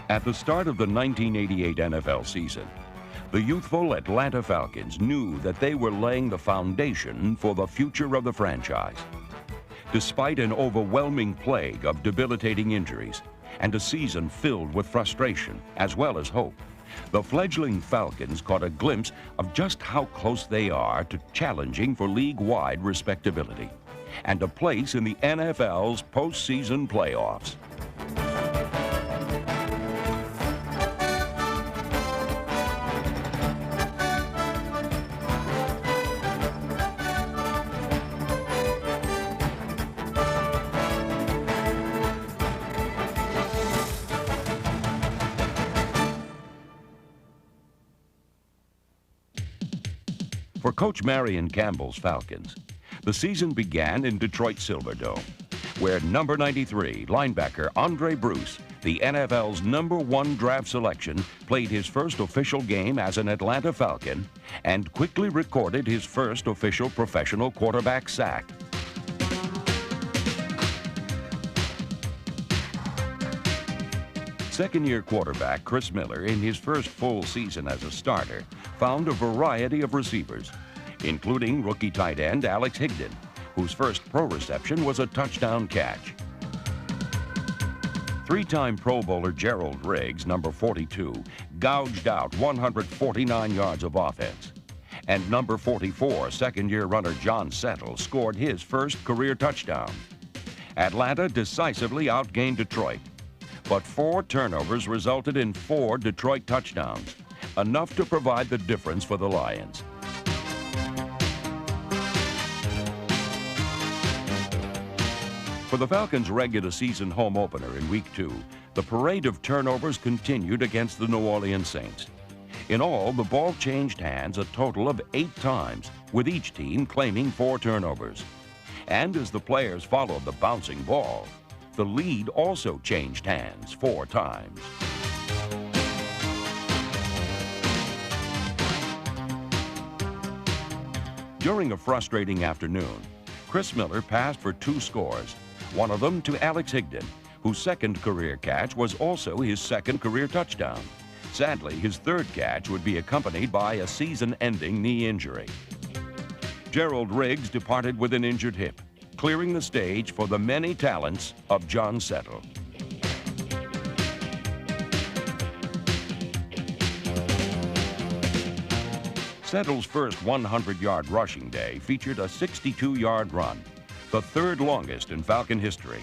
At the start of the 1988 NFL season, the youthful Atlanta Falcons knew that they were laying the foundation for the future of the franchise. Despite an overwhelming plague of debilitating injuries and a season filled with frustration as well as hope, the fledgling Falcons caught a glimpse of just how close they are to challenging for league-wide respectability and a place in the NFL's postseason playoffs. For Coach Marion Campbell's Falcons, the season began in Detroit Silverdome, where number 93 linebacker Andre Bruce, the NFL's #1 draft selection, played his first official game as an Atlanta Falcon and quickly recorded his first official professional quarterback sack. Second-year quarterback Chris Miller, in his first full season as a starter, found a variety of receivers, including rookie tight end Alex Higdon, whose first pro reception was a touchdown catch. Three-time Pro Bowler Gerald Riggs, number 42, gouged out 149 yards of offense. And number 44, second-year runner John Settle, scored his first career touchdown. Atlanta decisively outgained Detroit, but 4 turnovers resulted in 4 Detroit touchdowns, enough to provide the difference for the Lions. For the Falcons' regular season home opener in Week 2, the parade of turnovers continued against the New Orleans Saints. In all, the ball changed hands a total of 8 times, with each team claiming 4 turnovers. And as the players followed the bouncing ball, the lead also changed hands 4 times. During a frustrating afternoon, Chris Miller passed for 2 scores, one of them to Alex Higdon, whose second career catch was also his second career touchdown. Sadly, his third catch would be accompanied by a season-ending knee injury. Gerald Riggs departed with an injured hip, clearing the stage for the many talents of John Settle. Settle's first 100-yard rushing day featured a 62-yard run, the 3rd longest in Falcon history.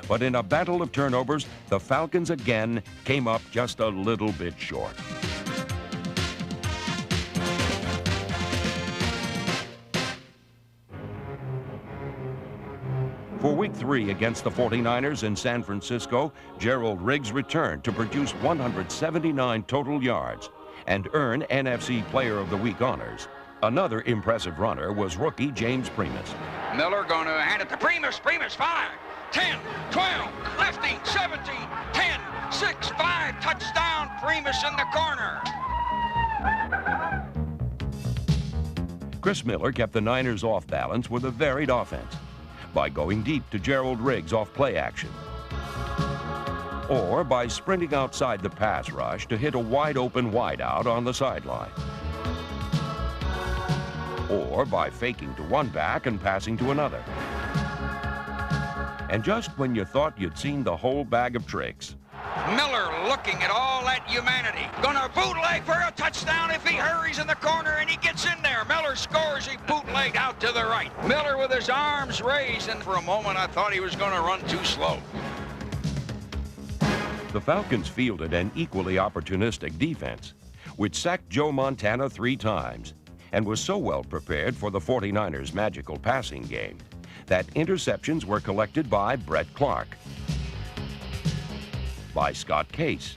But in a battle of turnovers, the Falcons again came up just a little bit short. For Week 3 against the 49ers in San Francisco, Gerald Riggs returned to produce 179 total yards and earn NFC Player of the Week honors. Another impressive runner was rookie James Primus. Miller going to hand it to Primus. Primus, 5, 10, 12, 15, 17, 10, 6, 5. Touchdown, Primus in the corner. Chris Miller kept the Niners off balance with a varied offense by going deep to Gerald Riggs off play action, or by sprinting outside the pass rush to hit a wide-open wideout on the sideline, or by faking to one back and passing to another. And just when you thought you'd seen the whole bag of tricks, Miller looking at all that humanity. Gonna bootleg for a touchdown if he hurries in the corner and he gets in there. Miller scores, he bootlegged out to the right. Miller with his arms raised, and for a moment I thought he was gonna run too slow. the Falcons fielded an equally opportunistic defense, which sacked Joe Montana 3 times and was so well prepared for the 49ers' magical passing game that interceptions were collected by Brett Clark, by Scott Case,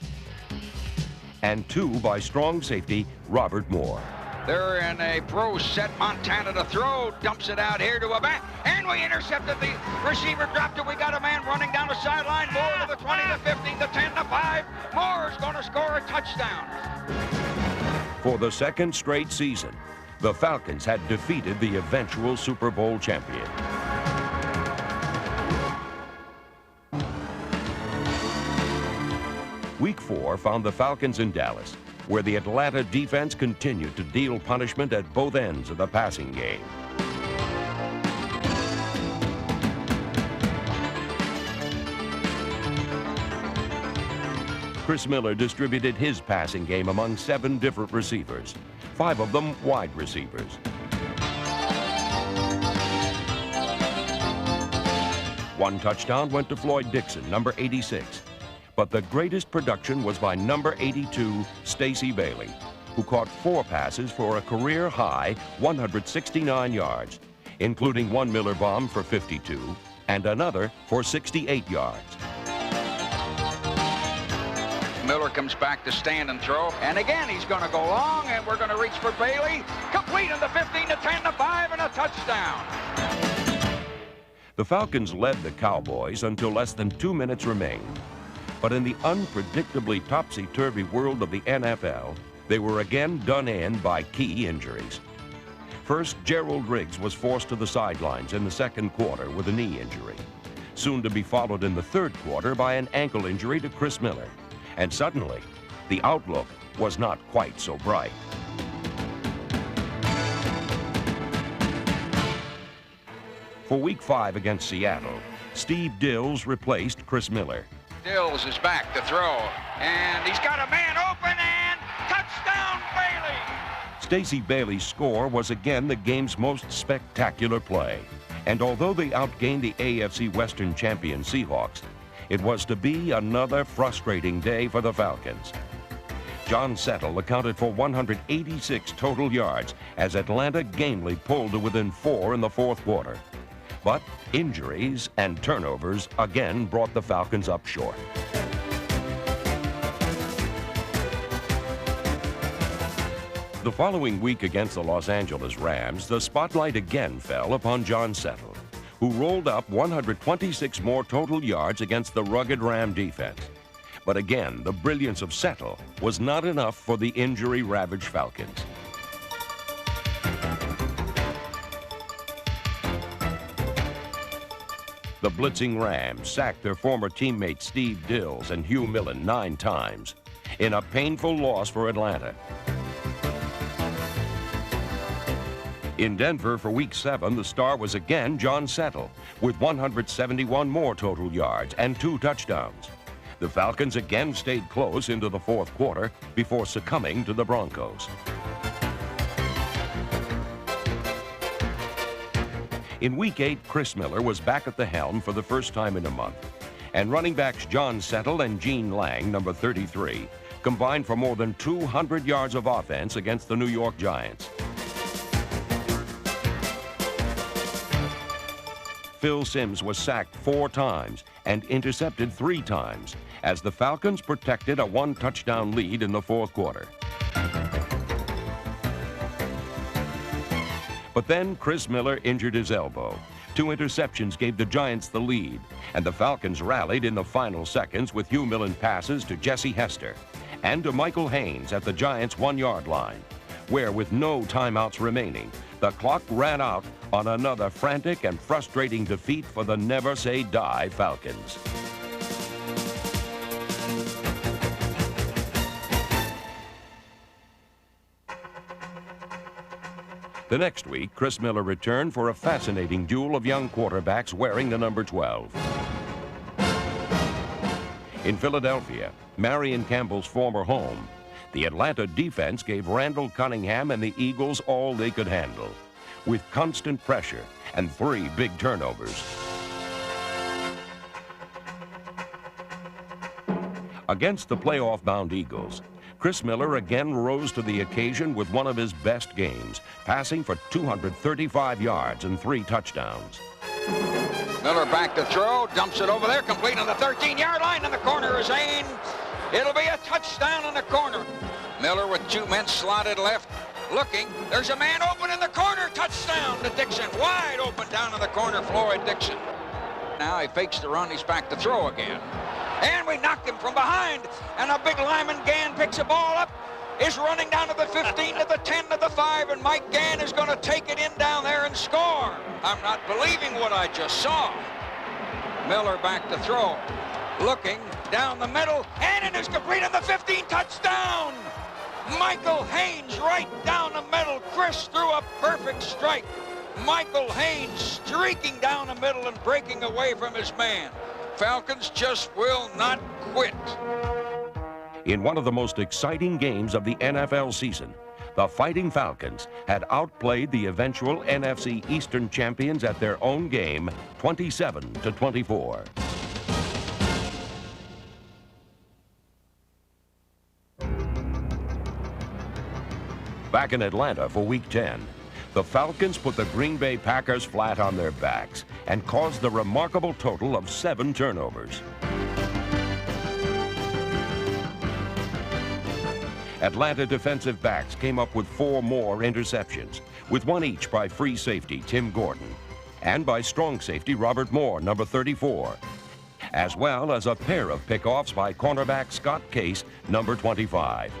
and 2 by strong safety Robert Moore. They're in a pro set. Montana to throw, dumps it out here to a back, and we intercepted the receiver, dropped it. We got a man running down the sideline. Moore to the 20, the 15, the 10, the 5. Moore's going to score a touchdown. For the second straight season, the Falcons had defeated the eventual Super Bowl champion. Week 4 found the Falcons in Dallas, where the Atlanta defense continued to deal punishment at both ends of the passing game. Chris Miller distributed his passing game among 7 different receivers, 5 of them wide receivers. One touchdown went to Floyd Dixon, number 86. But the greatest production was by number 82, Stacey Bailey, who caught 4 passes for a career-high 169 yards, including one Miller bomb for 52 and another for 68 yards. Miller comes back to stand and throw, and again he's going to go long, and we're going to reach for Bailey. Complete in the 15 to 10 to 5 and a touchdown. The Falcons led the Cowboys until less than 2 minutes remained. But in the unpredictably topsy-turvy world of the NFL, they were again done in by key injuries. First, Gerald Riggs was forced to the sidelines in the second quarter with a knee injury, soon to be followed in the third quarter by an ankle injury to Chris Miller. And suddenly, the outlook was not quite so bright. For Week 5 against Seattle, Steve Dills replaced Chris Miller. Dills is back to throw, and he's got a man open, and touchdown Bailey! Stacey Bailey's score was again the game's most spectacular play. And although they outgained the AFC Western champion Seahawks, it was to be another frustrating day for the Falcons. John Settle accounted for 186 total yards as Atlanta gamely pulled to within 4 in the fourth quarter. But injuries and turnovers again brought the Falcons up short. The following week against the Los Angeles Rams, the spotlight again fell upon John Settle, who rolled up 126 more total yards against the rugged Ram defense. But again, the brilliance of Settle was not enough for the injury-ravaged Falcons. The blitzing Rams sacked their former teammates Steve Dills and Hugh Millen 9 times in a painful loss for Atlanta. In Denver for Week 7, the star was again John Settle with 171 more total yards and 2 touchdowns. The Falcons again stayed close into the fourth quarter before succumbing to the Broncos. In Week 8, Chris Miller was back at the helm for the first time in a month, and running backs John Settle and Gene Lang, number 33, combined for more than 200 yards of offense against the New York Giants. Phil Simms was sacked 4 times and intercepted 3 times as the Falcons protected a 1-touchdown lead in the fourth quarter. But then Chris Miller injured his elbow. 2 interceptions gave the Giants the lead, and the Falcons rallied in the final seconds with Hugh Millen passes to Jesse Hester and to Michael Haynes at the Giants' 1-yard line, where with no timeouts remaining, the clock ran out on another frantic and frustrating defeat for the never-say-die Falcons. The next week, Chris Miller returned for a fascinating duel of young quarterbacks wearing the number 12. In Philadelphia, Marion Campbell's former home, the Atlanta defense gave Randall Cunningham and the Eagles all they could handle, with constant pressure and 3 big turnovers. Against the playoff-bound Eagles, Chris Miller again rose to the occasion with one of his best games, passing for 235 yards and 3 touchdowns. Miller back to throw, dumps it over there, complete on the 13-yard line, and the corner is aimed. It'll be a touchdown in the corner. Miller with 2 men slotted left, looking. There's a man open in the corner, touchdown to Dixon. Wide open down in the corner, Floyd Dixon. Now he fakes the run, he's back to throw again. And we knocked him from behind, and a big lineman, Gann, picks the ball up, is running down to the 15, to the 10, to the 5, and Mike Gann is going to take it in down there and score. I'm not believing what I just saw. Miller back to throw. looking down the middle, and it is complete on the 15, touchdown! Michael Haynes right down the middle. Chris threw a perfect strike. Michael Haynes streaking down the middle and breaking away from his man. Falcons just will not quit. In one of the most exciting games of the NFL season, the Fighting Falcons had outplayed the eventual NFC Eastern champions at their own game, 27-24. Back in Atlanta for Week 10, the Falcons put the Green Bay Packers flat on their backs and caused the remarkable total of 7 turnovers. Atlanta defensive backs came up with 4 more interceptions, with 1 each by free safety Tim Gordon and by strong safety Robert Moore, number 34, as well as a pair of pickoffs by cornerback Scott Case, number 25.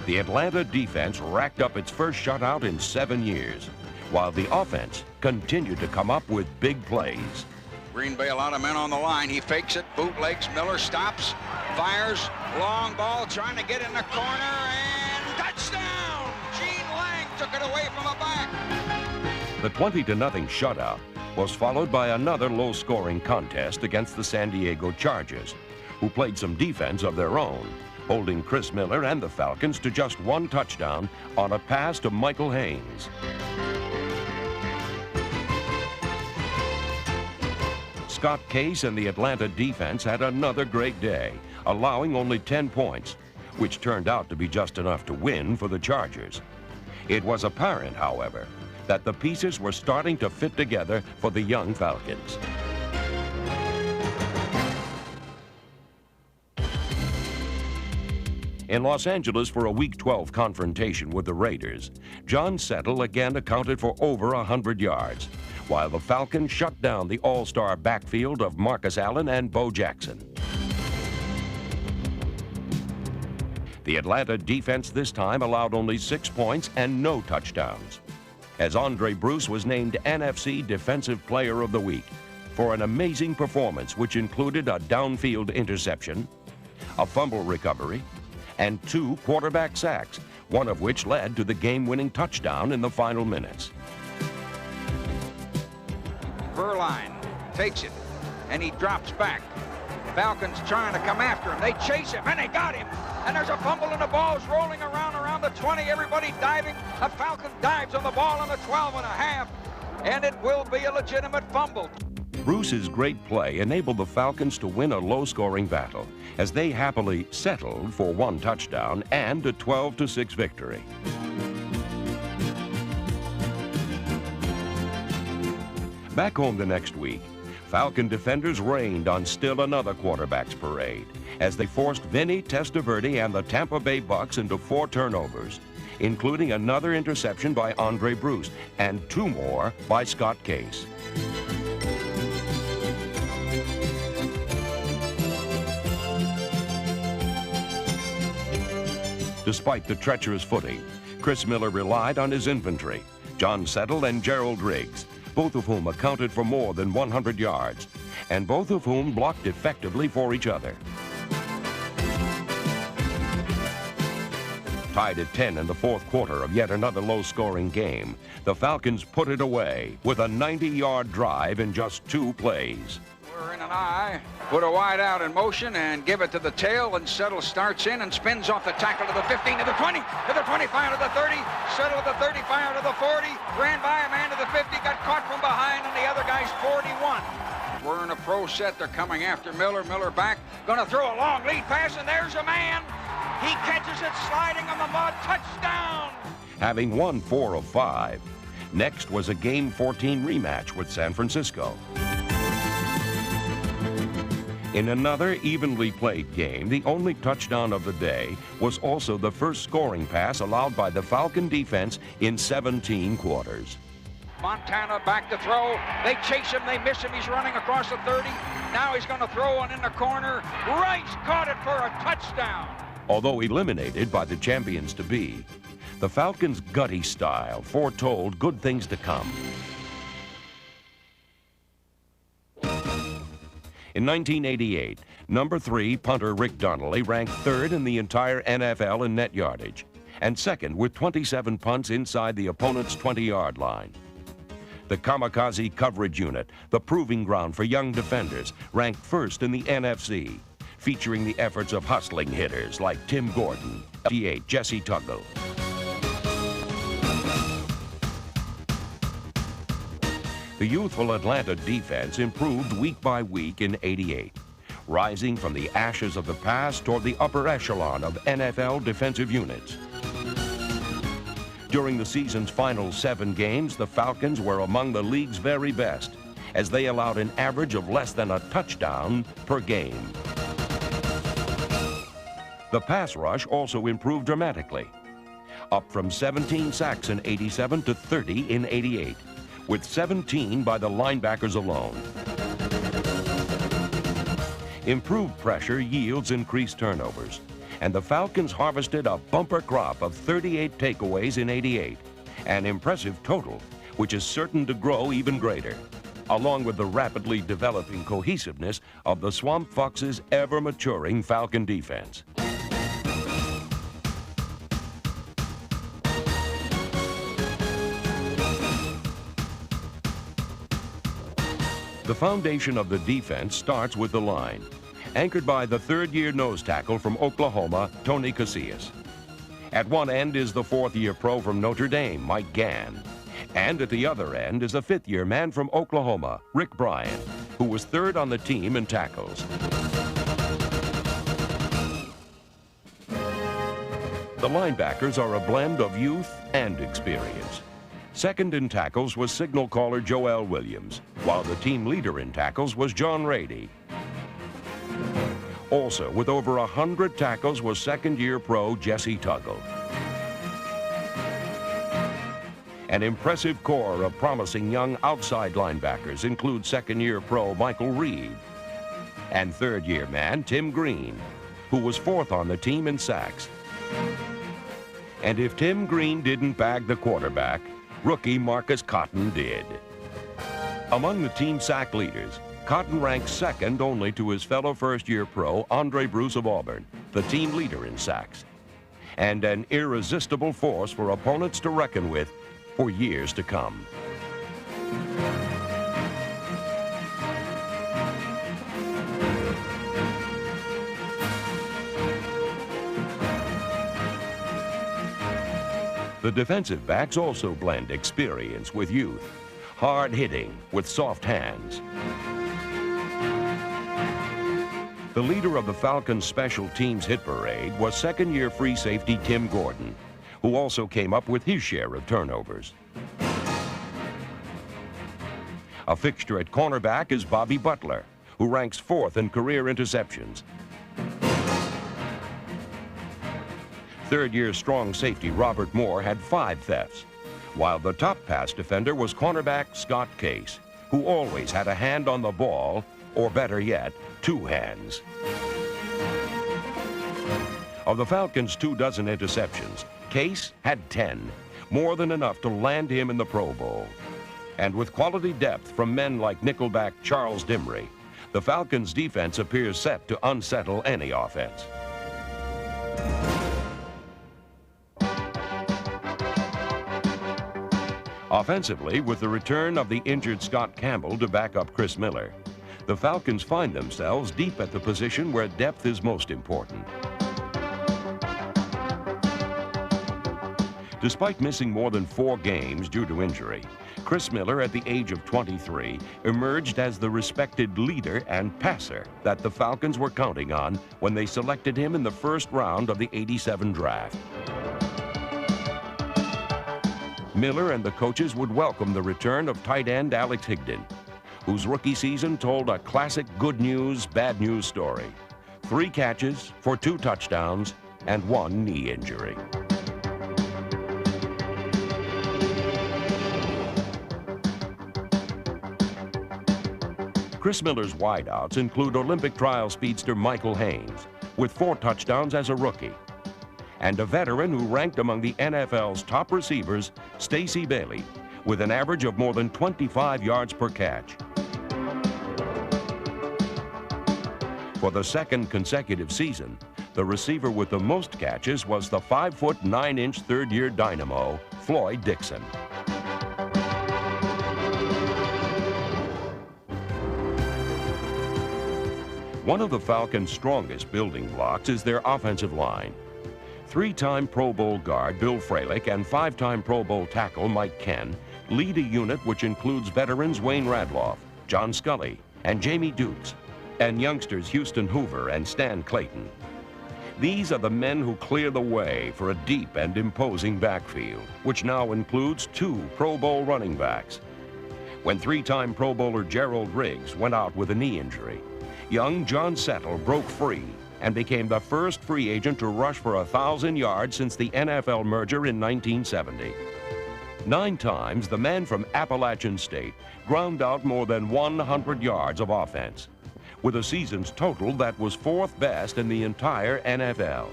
The Atlanta defense racked up its first shutout in 7 years, while the offense continued to come up with big plays. Green Bay, a lot of men on the line. He fakes it, bootlegs. Miller stops, fires, long ball, trying to get in the corner, and touchdown! Gene Lang took it away from the back. The 20-0 shutout was followed by another low-scoring contest against the San Diego Chargers, who played some defense of their own, holding Chris Miller and the Falcons to just 1 touchdown on a pass to Michael Haynes. Scott Case and the Atlanta defense had another great day, allowing only 10 points, which turned out to be just enough to win for the Chargers. It was apparent, however, that the pieces were starting to fit together for the young Falcons. In Los Angeles for a Week 12 confrontation with the Raiders, John Settle again accounted for over 100 yards, while the Falcons shut down the all-star backfield of Marcus Allen and Bo Jackson. The Atlanta defense this time allowed only 6 points and no touchdowns, as Andre Bruce was named NFC Defensive Player of the Week for an amazing performance which included a downfield interception, a fumble recovery, and 2 quarterback sacks, one of which led to the game-winning touchdown in the final minutes. Verline takes it, and he drops back. Falcons trying to come after him. They chase him, and they got him. And there's a fumble, and the ball's rolling around the 20. Everybody diving. A Falcon dives on the ball on the 12.5, and it will be a legitimate fumble. Bruce's great play enabled the Falcons to win a low-scoring battle, as they happily settled for 1 touchdown and a 12-6 victory. Back home the next week, Falcon defenders rained on still another quarterback's parade as they forced Vinny Testaverde and the Tampa Bay Bucks into 4 turnovers, including another interception by Andre Bruce and 2 more by Scott Case. Despite the treacherous footing, Chris Miller relied on his infantry, John Settle and Gerald Riggs, both of whom accounted for more than 100 yards, and both of whom blocked effectively for each other. Tied at 10 in the 4th quarter of yet another low-scoring game, the Falcons put it away with a 90-yard drive in just 2 plays. We're in an eye. Put a wide out in motion and give it to the tail, and Settle starts in and spins off the tackle to the 15, to the 20, to the 25, to the 30, Settle to the 35, to the 40, ran by a man to the 50, got caught from behind, and the other guy's 41. We're in a pro set. They're coming after Miller. Miller back, gonna throw a long lead pass, and there's a man. He catches it sliding on the mud. Touchdown! Having won 4 of 5, next was a Game 14 rematch with San Francisco. In another evenly played game, the only touchdown of the day was also the first scoring pass allowed by the Falcon defense in 17 quarters. Montana back to throw. They chase him. They miss him. He's running across the 30. Now he's going to throw one in the corner. Rice caught it for a touchdown. Although eliminated by the champions-to-be, the Falcons' gutty style foretold good things to come. In 1988, number 3 punter Rick Donnelly ranked 3rd in the entire NFL in net yardage, and 2nd with 27 punts inside the opponent's 20-yard line. The Kamikaze Coverage Unit, the proving ground for young defenders, ranked 1st in the NFC, featuring the efforts of hustling hitters like Tim Gordon, Jesse Tuggle. The youthful Atlanta defense improved week by week in '88, rising from the ashes of the past toward the upper echelon of NFL defensive units. During the season's final 7 games, the Falcons were among the league's very best, as they allowed an average of less than a touchdown per game. The pass rush also improved dramatically, up from 17 sacks in '87 to 30 in '88. With 17 by the linebackers alone. Improved pressure yields increased turnovers, and the Falcons harvested a bumper crop of 38 takeaways in '88, an impressive total, which is certain to grow even greater, along with the rapidly developing cohesiveness of the Swamp Fox's ever-maturing Falcon defense. The foundation of the defense starts with the line, anchored by the 3rd-year nose tackle from Oklahoma, Tony Casillas. At one end is the 4th-year pro from Notre Dame, Mike Gann. And at the other end is a 5th-year man from Oklahoma, Rick Bryant, who was 3rd on the team in tackles. The linebackers are a blend of youth and experience. 2nd in tackles was signal caller Joel Williams, while the team leader in tackles was John Rady. Also, with over 100 tackles was 2nd-year pro Jesse Tuggle. An impressive core of promising young outside linebackers include 2nd-year pro Michael Reed and 3rd-year man Tim Green, who was 4th on the team in sacks. And if Tim Green didn't bag the quarterback, rookie Marcus Cotton did. Among the team sack leaders, Cotton ranks 2nd only to his fellow 1st-year pro Andre Bruce of Auburn, the team leader in sacks, and an irresistible force for opponents to reckon with for years to come. The defensive backs also blend experience with youth, hard hitting with soft hands. The leader of the Falcons' special teams hit parade was 2nd-year free safety Tim Gordon, who also came up with his share of turnovers. A fixture at cornerback is Bobby Butler, who ranks 4th in career interceptions. 3rd-year strong safety Robert Moore had 5 thefts, while the top pass defender was cornerback Scott Case, who always had a hand on the ball, or better yet, 2 hands. Of the Falcons' 24 interceptions, Case had 10, more than enough to land him in the Pro Bowl. And with quality depth from men like nickelback Charles Dimry, the Falcons' defense appears set to unsettle any offense. Offensively, with the return of the injured Scott Campbell to back up Chris Miller, the Falcons find themselves deep at the position where depth is most important. Despite missing more than 4 games due to injury, Chris Miller, at the age of 23, emerged as the respected leader and passer that the Falcons were counting on when they selected him in the 1st round of the '87 draft. Miller and the coaches would welcome the return of tight end Alex Higdon, whose rookie season told a classic good news, bad news story. 3 catches for 2 touchdowns and 1 knee injury. Chris Miller's wideouts include Olympic trial speedster Michael Haynes, with 4 touchdowns as a rookie, and a veteran who ranked among the NFL's top receivers, Stacey Bailey, with an average of more than 25 yards per catch. For the second consecutive season, the receiver with the most catches was the 5-foot 9-inch third-year dynamo, Floyd Dixon. One of the Falcons' strongest building blocks is their offensive line. Three-time Pro Bowl guard Bill Fralick and five-time Pro Bowl tackle Mike Ken lead a unit which includes veterans Wayne Radloff, John Scully, and Jamie Dukes, and youngsters Houston Hoover and Stan Clayton. These are the men who clear the way for a deep and imposing backfield, which now includes two Pro Bowl running backs. When three-time Pro Bowler Gerald Riggs went out with a knee injury, young John Settle broke free and became the first free agent to rush for 1,000 yards since the NFL merger in 1970. 9 times, the man from Appalachian State ground out more than 100 yards of offense, with a season's total that was 4th best in the entire NFL.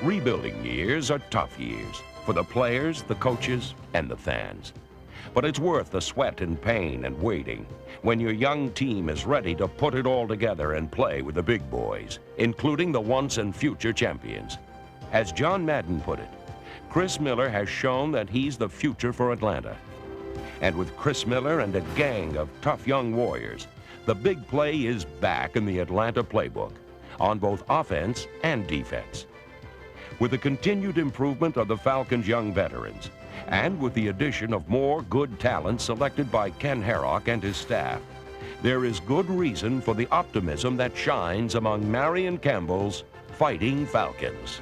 Rebuilding years are tough years for the players, the coaches, and the fans. But it's worth the sweat and pain and waiting when your young team is ready to put it all together and play with the big boys, including the once and future champions. As John Madden put it, Chris Miller has shown that he's the future for Atlanta. And with Chris Miller and a gang of tough young warriors, the big play is back in the Atlanta playbook, on both offense and defense. With the continued improvement of the Falcons' young veterans, and with the addition of more good talent selected by Ken Herrock and his staff, there is good reason for the optimism that shines among Marion Campbell's Fighting Falcons.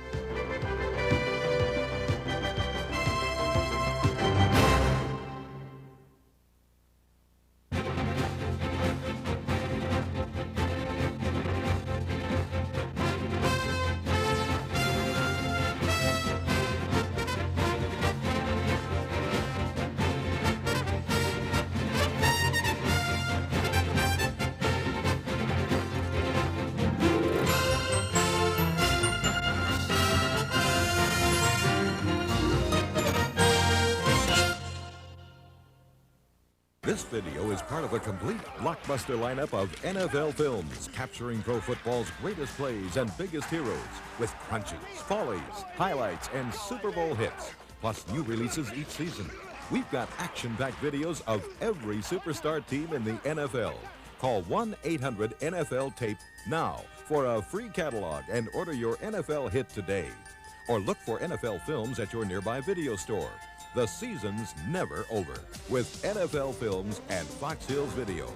This video is part of a complete blockbuster lineup of NFL films capturing pro football's greatest plays and biggest heroes with crunches, follies, highlights, and Super Bowl hits, plus new releases each season. We've got action-packed videos of every superstar team in the NFL. Call 1-800-NFL-TAPE now for a free catalog and order your NFL hit today. Or look for NFL films at your nearby video store. The season's never over with NFL Films and Fox Hills Video.